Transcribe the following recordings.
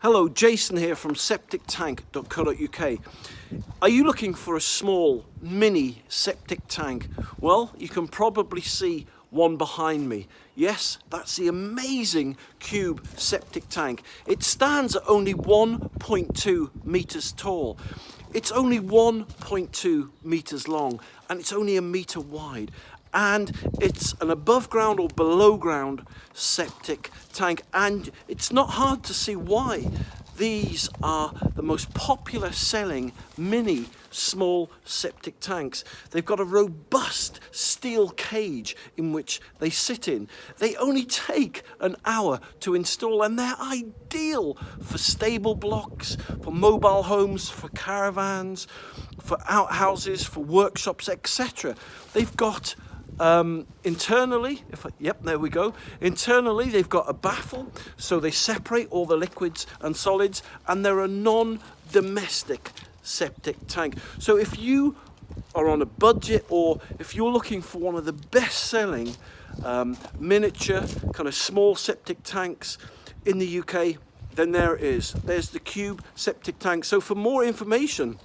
Hello, Jason here from septictank.co.uk. Are you looking for a small mini septic tank? Well, you can probably see one behind me. Yes, that's the amazing Cube septic tank. It stands at only 1.2 meters tall. It's only 1.2 meters long and it's only a meter wide. And it's an above ground or below ground septic tank, and it's not hard to see why. These are the most popular selling mini small septic tanks. They've got a robust steel cage in which they sit in. They only take an hour to install and they're ideal for stable blocks, for mobile homes, for caravans, for outhouses, for workshops, etc. They've got internally, there we go. Internally, they've got a baffle, so they separate all the liquids and solids, and they're a non-domestic septic tank. So if you are on a budget, or if you're looking for one of the best-selling miniature kind of small septic tanks in the UK, then there it is. There's the Cube septic tank. So for more information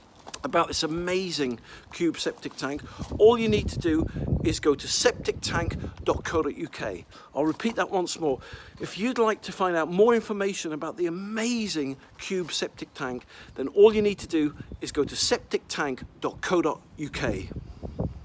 about this amazing Cube septic tank, all you need to do is go to septictank.co.uk. I'll repeat that once more. If you'd like to find out more information about the amazing Cube septic tank, then all you need to do is go to septictank.co.uk.